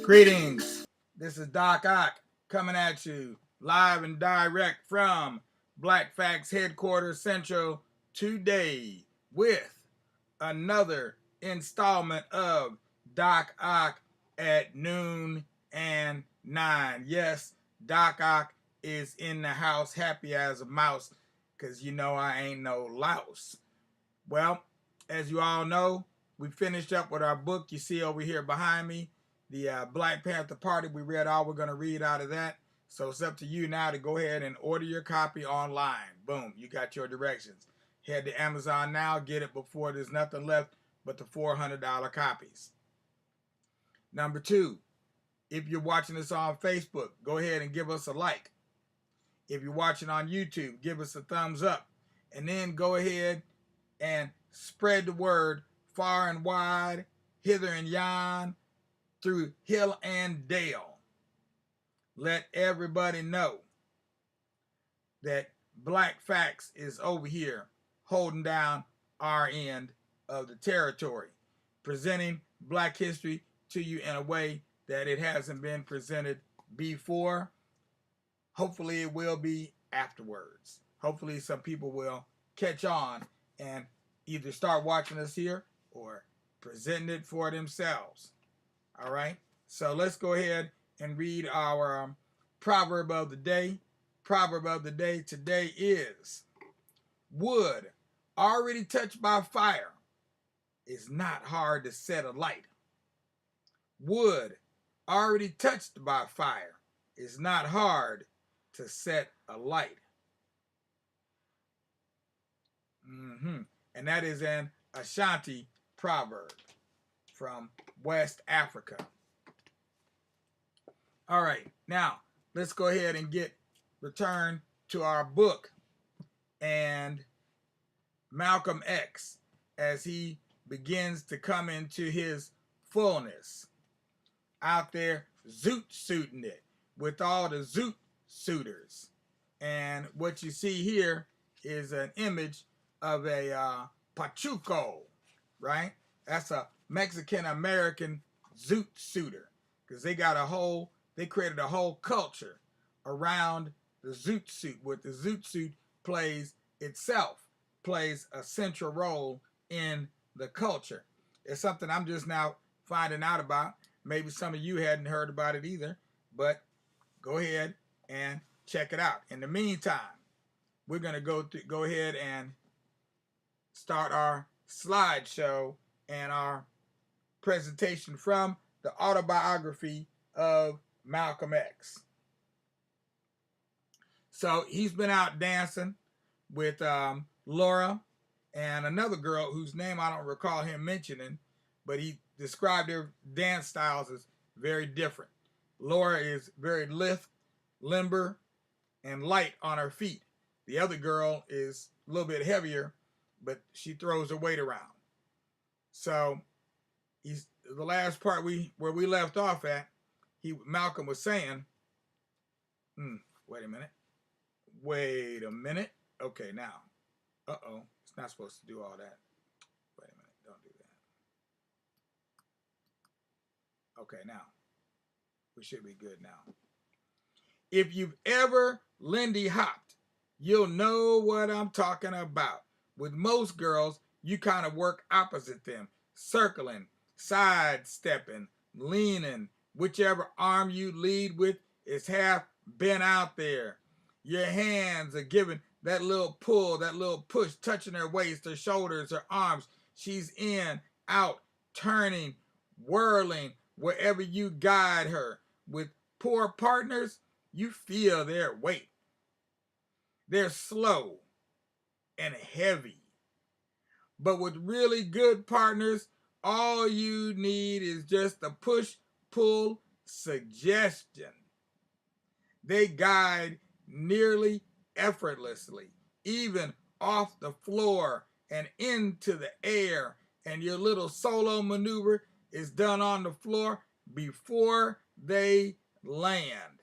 Greetings. This is Doc Ock coming at you live and direct from Black Facts Headquarters Central today with another installment of Doc Ock at noon and 9. Yes, Doc Ock is in the house happy as a mouse because you know I ain't no louse. Well, as you all know, we finished up with our book you see over here behind me, the Black Panther Party. We read all we're going to read out of that. So it's up to you now to go ahead and order your copy online. Boom, you got your directions. Head to Amazon now, get it before there's nothing left but the $400 copies. Number two, if you're watching this on Facebook, go ahead and give us a like. If you're watching on YouTube, give us a thumbs up. And then go ahead and spread the word far and wide, hither and yon, through hill and dale. Let everybody know that Black Facts is over here holding down our end of the territory, presenting Black history to you in a way that it hasn't been presented before. Hopefully it will be afterwards. Hopefully some people will catch on and either start watching us here or presenting it for themselves. All right, so let's go ahead and read our proverb of the day. Proverb of the day today is: wood already touched by fire is not hard to set alight. Wood already touched by fire is not hard to set alight. And that is an Ashanti proverb from West Africa. All right, now let's go ahead and return to our book and Malcolm X as he begins to come into his fullness out there zoot suiting it with all the zoot suitors. And what you see here is an image of a pachuco, right? That's a Mexican-American zoot suitor because they created a whole culture around the zoot suit. What the zoot suit plays a central role in the culture. It's something I'm just now finding out about. Maybe some of you hadn't heard about it either, but go ahead and check it out. In the meantime, we're going to go ahead and start our slideshow and our presentation from the autobiography of Malcolm X. So he's been out dancing with Laura and another girl whose name I don't recall him mentioning, but he described their dance styles as very different. Laura is very lithe, limber, and light on her feet. The other girl is a little bit heavier, but she throws her weight around. So the last part where we left off at, Malcolm was saying, wait a minute. Okay, now, it's not supposed to do all that. Wait a minute, don't do that. Okay, now, we should be good now. If you've ever Lindy hopped, you'll know what I'm talking about. With most girls, you kind of work opposite them, circling, sidestepping, leaning. Whichever arm you lead with is half bent out there. Your hands are giving that little pull, that little push, touching her waist, her shoulders, her arms. She's in, out, turning, whirling wherever you guide her. With poor partners, you feel their weight. They're slow and heavy. But with really good partners, all you need is just a push-pull suggestion. They guide nearly effortlessly, even off the floor and into the air, and your little solo maneuver is done on the floor before they land.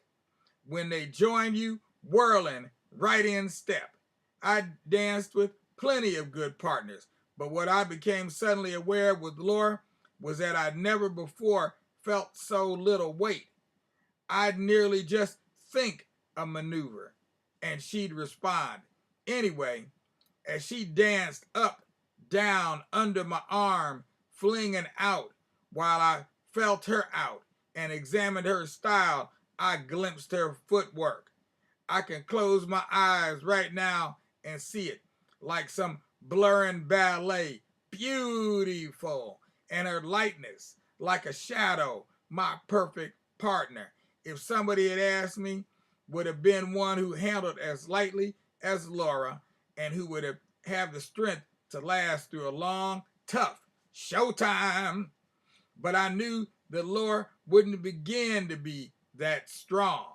When they join you, whirling right in step. I danced with plenty of good partners, but what I became suddenly aware with Laura was that I'd never before felt so little weight. I'd nearly just think a maneuver, and she'd respond. Anyway, as she danced up, down, under my arm, flinging out, while I felt her out and examined her style, I glimpsed her footwork. I can close my eyes right now and see it, like some blurring ballet. Beautiful. And her lightness, like a shadow, my perfect partner. If somebody had asked me, would have been one who handled as lightly as Laura and who would have the strength to last through a long, tough showtime. But I knew that Laura wouldn't begin to be that strong.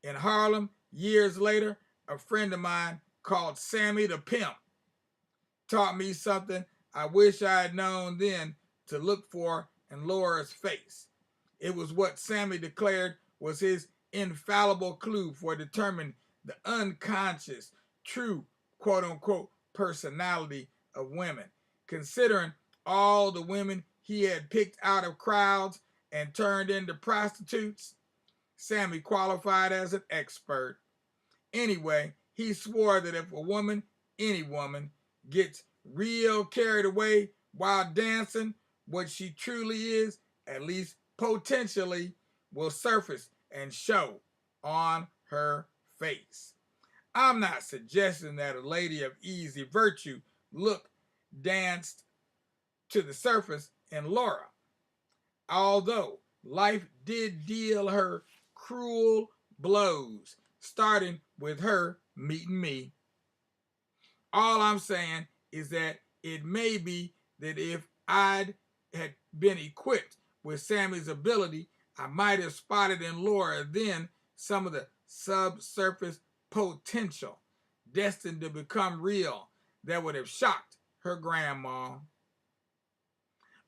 In Harlem, years later, a friend of mine called Sammy the Pimp taught me something I wish I had known then to look for in Laura's face. It was what Sammy declared was his infallible clue for determining the unconscious, true, quote-unquote, personality of women. Considering all the women he had picked out of crowds and turned into prostitutes, Sammy qualified as an expert. Anyway, he swore that if a woman, any woman, gets real carried away while dancing, what she truly is, at least potentially, will surface and show on her face. I'm not suggesting that a lady of easy virtue look danced to the surface in Laura, although life did deal her cruel blows, starting with her meeting me. All I'm saying is that it may be that if I'd had been equipped with Sammy's ability, I might have spotted in Laura then some of the subsurface potential destined to become real that would have shocked her grandma.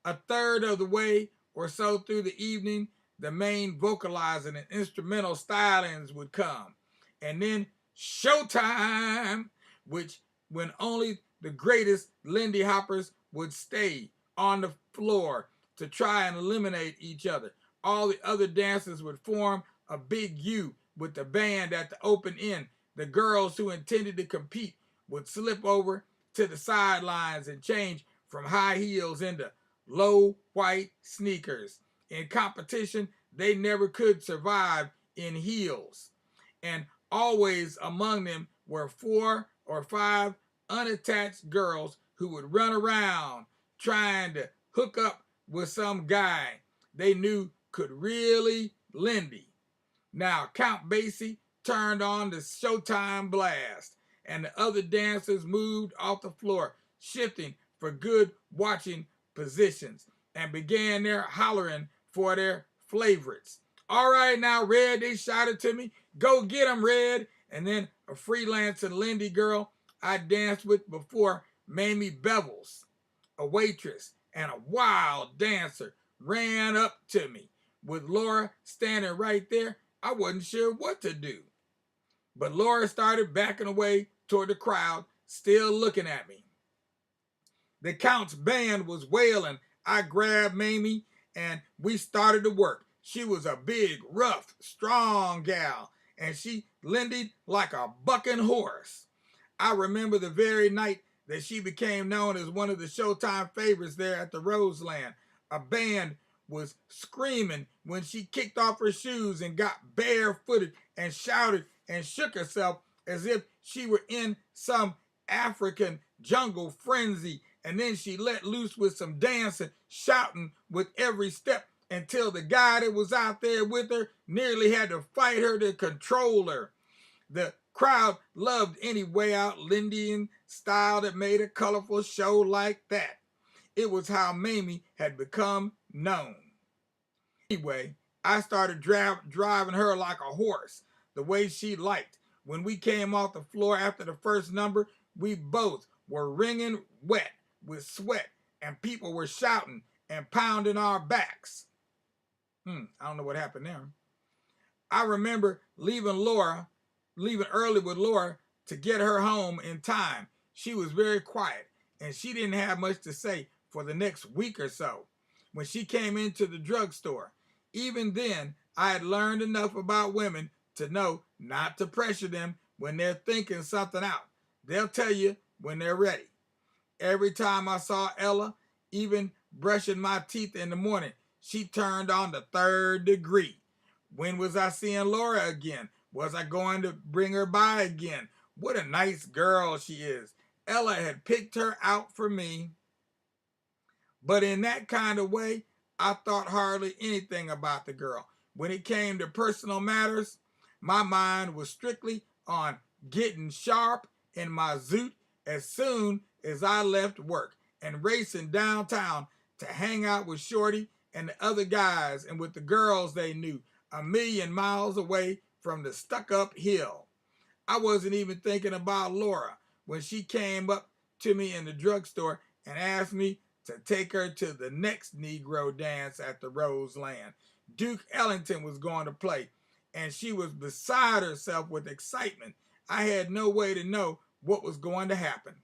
A third of the way or so through the evening, the main vocalizing and instrumental stylings would come. And then showtime, which when only the greatest Lindy Hoppers would stay on the floor to try and eliminate each other. All the other dancers would form a big U with the band at the open end. The girls who intended to compete would slip over to the sidelines and change from high heels into low white sneakers. In competition, they never could survive in heels. And always among them were 4 or 5 unattached girls who would run around trying to hook up with some guy they knew could really Lindy. Now Count Basie turned on the showtime blast, and the other dancers moved off the floor, shifting for good watching positions, and began their hollering for their favorites. All right, now, Red, they shouted to me, go get 'em, Red. And then a freelancing Lindy girl I danced with before, Mamie Bevels, a waitress and a wild dancer, ran up to me. With Laura standing right there, I wasn't sure what to do. But Laura started backing away toward the crowd, still looking at me. The Count's band was wailing. I grabbed Mamie and we started to work. She was a big, rough, strong gal, and she Lindied like a bucking horse. I remember the very night that she became known as one of the Showtime favorites there at the Roseland. A band was screaming when she kicked off her shoes and got barefooted and shouted and shook herself as if she were in some African jungle frenzy. And then she let loose with some dancing, shouting with every step until the guy that was out there with her nearly had to fight her to control her. The crowd loved any way out Lindian style that made a colorful show like that. It was how Mamie had become known. Anyway, I started driving her like a horse, the way she liked. When we came off the floor after the first number, we both were wringing wet with sweat, and people were shouting and pounding our backs. I don't know what happened there. I remember leaving early with Laura to get her home in time. She was very quiet, and she didn't have much to say for the next week or so. When she came into the drugstore, Even then, I had learned enough about women to know not to pressure them when they're thinking something out. They'll tell you when they're ready. Every time I saw Ella, even brushing my teeth in the morning, she turned on the third degree. When was I seeing Laura again? Was I going to bring her by again? What a nice girl she is. Ella had picked her out for me. But in that kind of way, I thought hardly anything about the girl. When it came to personal matters, my mind was strictly on getting sharp in my ZOOT as soon as I left work and racing downtown to hang out with Shorty and the other guys and with the girls they knew a million miles away from the stuck-up hill. I wasn't even thinking about Laura when she came up to me in the drugstore and asked me to take her to the next Negro dance at the Roseland. Duke Ellington was going to play, and she was beside herself with excitement. I had no way to know what was going to happen.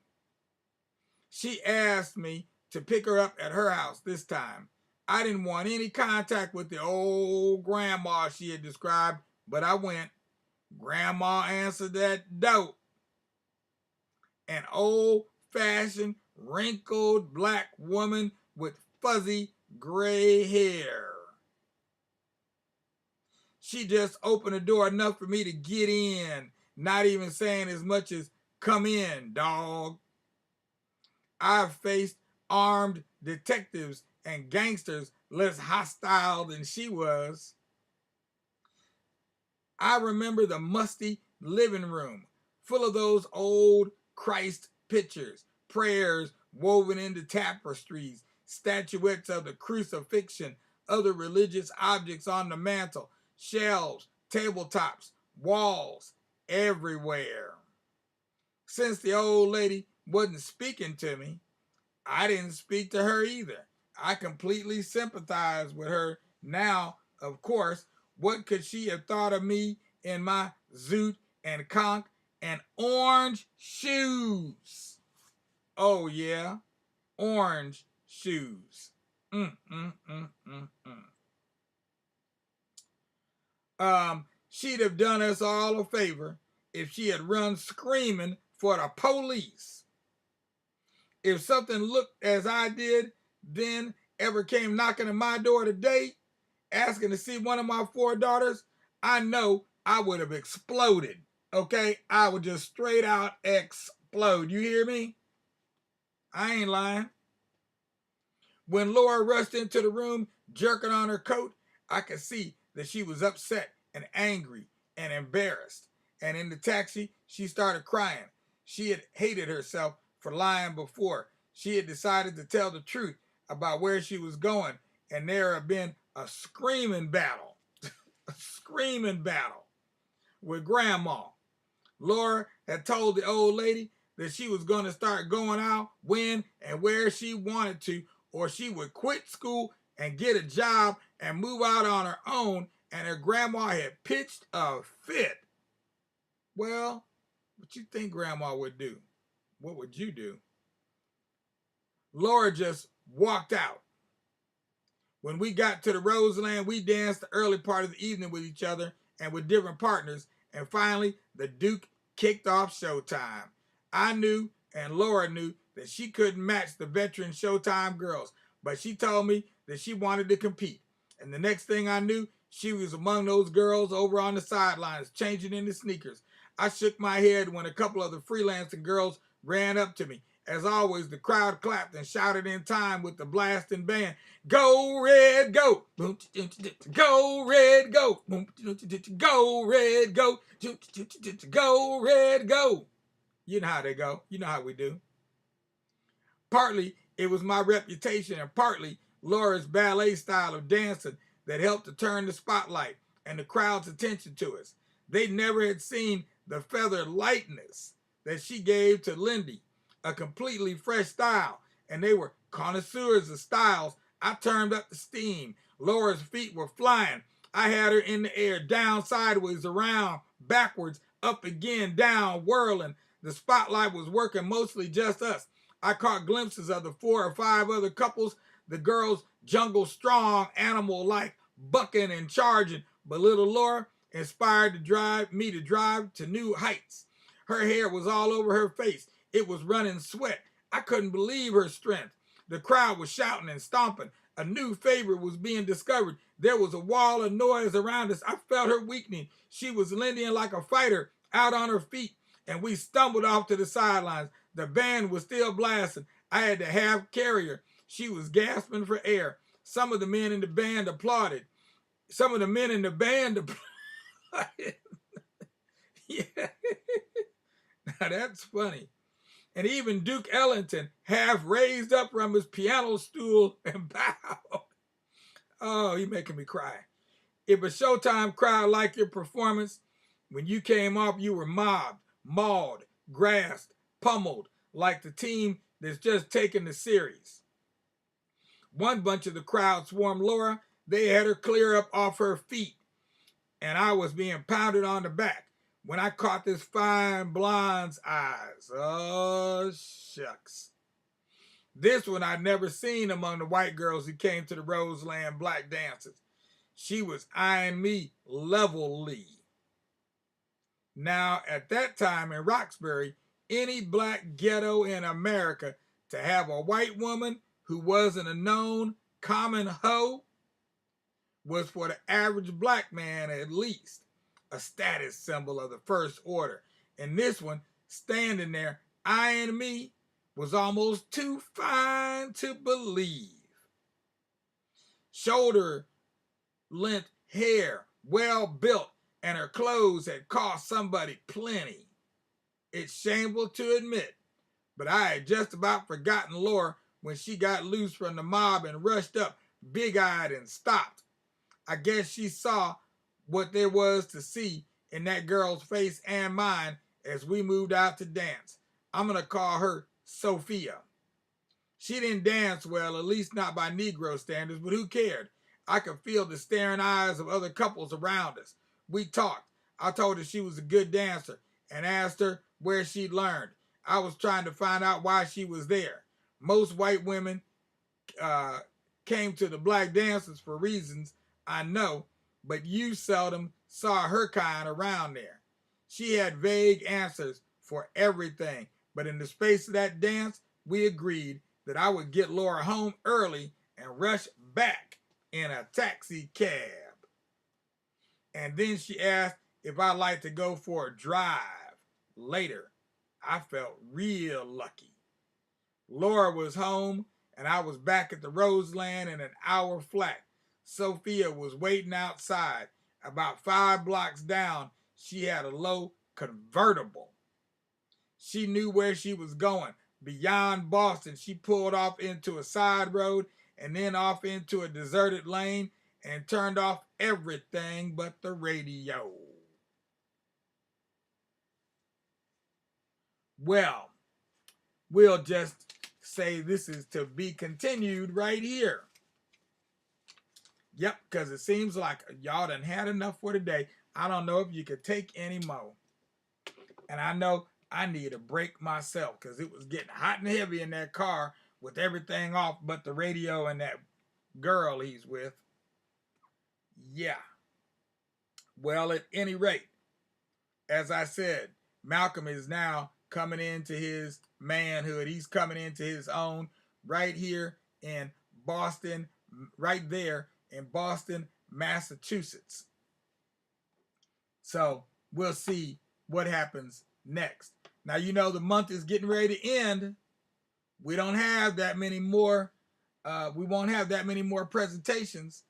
She asked me to pick her up at her house this time. I didn't want any contact with the old grandma she had described, but I went. Grandma answered that door. An old-fashioned, wrinkled black woman with fuzzy gray hair. She just opened the door enough for me to get in, not even saying as much as, "Come in, dog." I've faced armed detectives and gangsters less hostile than she was. I remember the musty living room, full of those old Christ pictures, prayers woven into tapestries, statuettes of the crucifixion, other religious objects on the mantle, shelves, tabletops, walls, everywhere. Since the old lady wasn't speaking to me, I didn't speak to her either. I completely sympathized with her now, of course. What could she have thought of me in my ZOOT and conch and orange shoes? Oh, yeah, orange shoes. Mm, mm, mm, mm, mm. She'd have done us all a favor if she had run screaming for the police. If something looked as I did then ever came knocking at my door today, asking to see one of my 4 daughters, I know I would have exploded. Okay? I would just straight out explode. You hear me? I ain't lying. When Laura rushed into the room, jerking on her coat, I could see that she was upset and angry and embarrassed. And in the taxi, she started crying. She had hated herself for lying before. She had decided to tell the truth about where she was going, and there had been a screaming battle, a screaming battle with Grandma. Laura had told the old lady that she was going to start going out when and where she wanted to, or she would quit school and get a job and move out on her own, and her grandma had pitched a fit. Well, what you think Grandma would do? What would you do? Laura just walked out. When we got to the Roseland, we danced the early part of the evening with each other and with different partners, and finally the Duke kicked off showtime. I knew and Laura knew that she couldn't match the veteran Showtime girls, but she told me that she wanted to compete. And the next thing I knew, she was among those girls over on the sidelines, changing into sneakers. I shook my head when a couple of the freelancing girls ran up to me. As always, the crowd clapped and shouted in time with the blasting band, "Go Red, go! Go Red, go! Go Red, go! Go Red, go!" You know how they go. You know how we do. Partly it was my reputation, and partly Laura's ballet style of dancing that helped to turn the spotlight and the crowd's attention to us. They never had seen the feather lightness that she gave to Lindy, a completely fresh style, and they were connoisseurs of styles. I turned up the steam. Laura's feet were flying. I had her in the air, down, sideways, around, backwards, up again, down, whirling. The spotlight was working mostly just us. I caught glimpses of the 4 or 5 other couples, the girls jungle strong, animal-like, bucking and charging, but little Laura inspired me to drive to new heights. Her hair was all over her face. It was running sweat. I couldn't believe her strength. The crowd was shouting and stomping. A new favorite was being discovered. There was a wall of noise around us. I felt her weakening. She was leaning like a fighter out on her feet, and we stumbled off to the sidelines. The band was still blasting. I had to half carry her. She was gasping for air. Some of the men in the band applauded. Some of the men in the band applauded. Yeah. Now that's funny. And even Duke Ellington half raised up from his piano stool and bowed. Oh, you're making me cry. If a Showtime crowd liked your performance, when you came off, you were mobbed, mauled, grasped, pummeled, like the team that's just taken the series. One bunch of the crowd swarmed Laura. They had her clear up off her feet, and I was being pounded on the back when I caught this fine blonde's eyes. Oh, shucks. This one I'd never seen among the white girls who came to the Roseland black dances. She was eyeing me levelly. Now, at that time in Roxbury, any black ghetto in America, to have a white woman who wasn't a known common hoe was for the average black man at least a status symbol of the first order. And this one, standing there eyeing me, was almost too fine to believe. Shoulder length hair, well built, and her clothes had cost somebody plenty. It's shameful to admit, but I had just about forgotten Laura when she got loose from the mob and rushed up, big-eyed, and stopped. I guess she saw what there was to see in that girl's face and mine as we moved out to dance. I'm going to call her Sophia. She didn't dance well, at least not by Negro standards, but who cared? I could feel the staring eyes of other couples around us. We talked. I told her she was a good dancer and asked her where she'd learned. I was trying to find out why she was there. Most white women came to the black dances for reasons I know, but you seldom saw her kind around there. She had vague answers for everything, but in the space of that dance, we agreed that I would get Laura home early and rush back in a taxi cab. And then she asked if I'd like to go for a drive later. I felt real lucky. Laura was home, and I was back at the Roseland in an hour flat. Sophia was waiting outside. About 5 blocks down, she had a low convertible. She knew where she was going. Beyond Boston, she pulled off into a side road and then off into a deserted lane and turned off everything but the radio. Well, we'll just say this is to be continued right here. Yep, because it seems like y'all done had enough for today. I don't know if you could take any more. And I know I need a break myself because it was getting hot and heavy in that car with everything off but the radio and that girl he's with. Yeah. Well, at any rate, as I said, Malcolm is now coming into his manhood. He's coming into his own right here in Boston, right there in Boston, Massachusetts. So we'll see what happens next. Now, you know, the month is getting ready to end. We don't have that many more. We won't have that many more presentations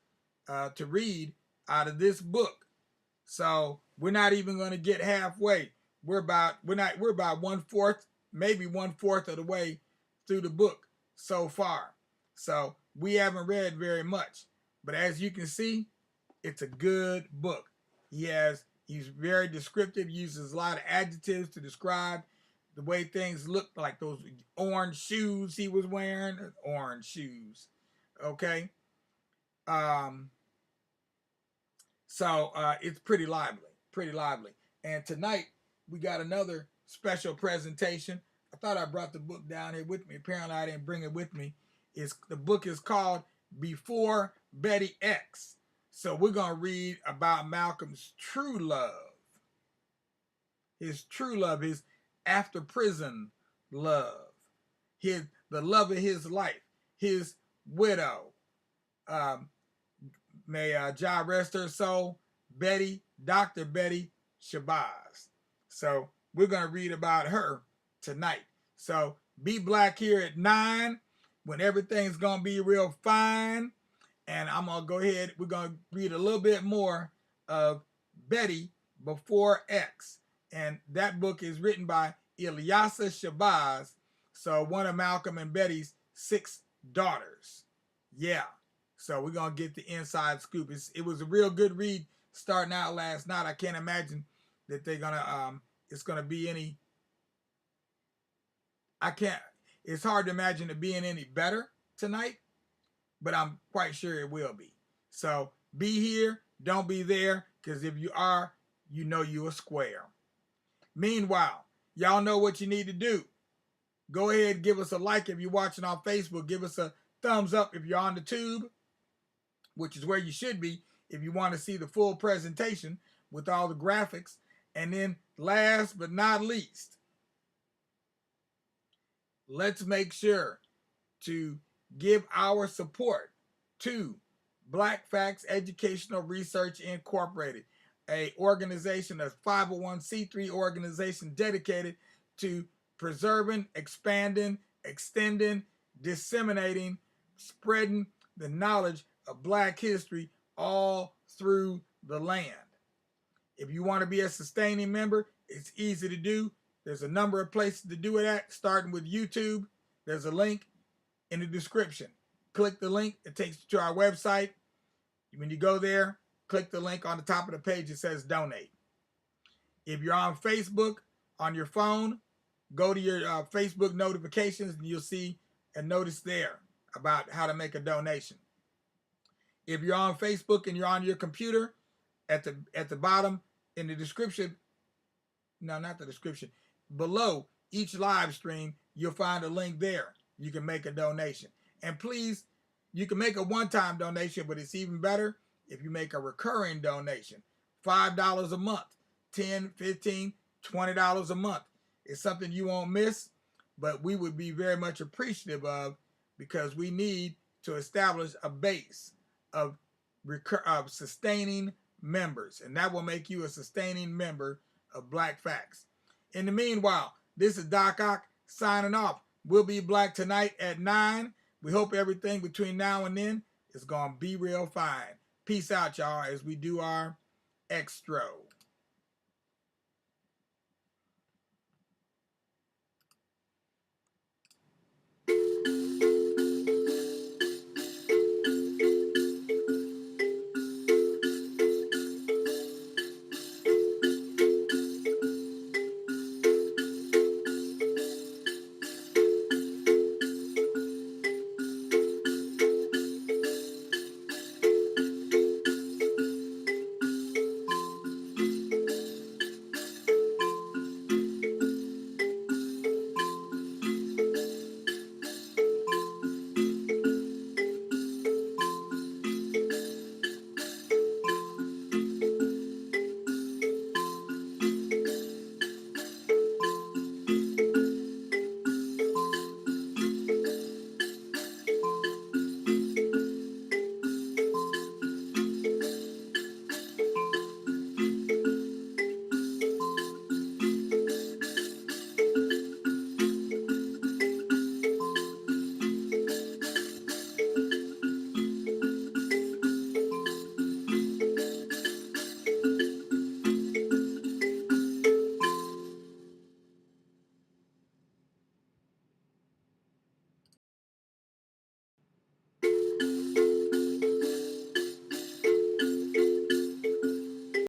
to read out of this book. So we're not even going to get halfway. We're about 1/4, maybe 1/4 of the way through the book so far. So we haven't read very much. But as you can see, it's a good book. He's very descriptive, uses a lot of adjectives to describe the way things look, like those orange shoes he was wearing. Orange shoes. Okay. So it's pretty lively. And tonight we got another special presentation. I thought I brought the book down here with me. Apparently I didn't bring it with me. The book is called Before Betty X. So we're going to read about Malcolm's true love, his true love, his after prison love, the love of his life, his widow. Um, may Jah rest her soul, Dr. Betty Shabazz. So we're going to read about her tonight. So be black here at 9 when everything's going to be real fine. And I'm going to go ahead. We're going to read a little bit more of Betty Before X. And that book is written by Ilyasa Shabazz. So one of Malcolm and Betty's 6 daughters. Yeah. So we're going to get the inside scoop. It was a real good read starting out last night. I can't imagine that they're going to, it's going to be any, it's hard to imagine it being any better tonight, but I'm quite sure it will be. So be here, don't be there, because if you are, you know you a square. Meanwhile, y'all know what you need to do. Go ahead, give us a like if you're watching on Facebook. Give us a thumbs up if you're on the tube, which is where you should be if you want to see the full presentation with all the graphics. And then last but not least, let's make sure to give our support to Black Facts Educational Research Incorporated, a organization, a 501c3 organization dedicated to preserving, expanding, extending, disseminating, spreading the knowledge of Black history all through the land. If you want to be a sustaining member, it's easy to do. There's a number of places to do it at, starting with YouTube. There's a link in the description. Click the link. It takes you to our website. When you go there, click the link on the top of the page. It says donate. If you're on Facebook on your phone, go to your Facebook notifications and you'll see a notice there about how to make a donation. If you're on Facebook and you're on your computer, at the bottom in the description, no, not the description, below each live stream, you'll find a link there. You can make a donation. And please, you can make a one-time donation, but it's even better if you make a recurring donation. $5 a month, $10, $15, $20 a month. It's something you won't miss, but we would be very much appreciative of, because we need to establish a base of sustaining members, and that will make you a sustaining member of Black Facts. In the meanwhile, this is Doc Ock signing off. We'll be black tonight at 9. We hope everything between now and then is going to be real fine. Peace out, y'all, as we do our extra.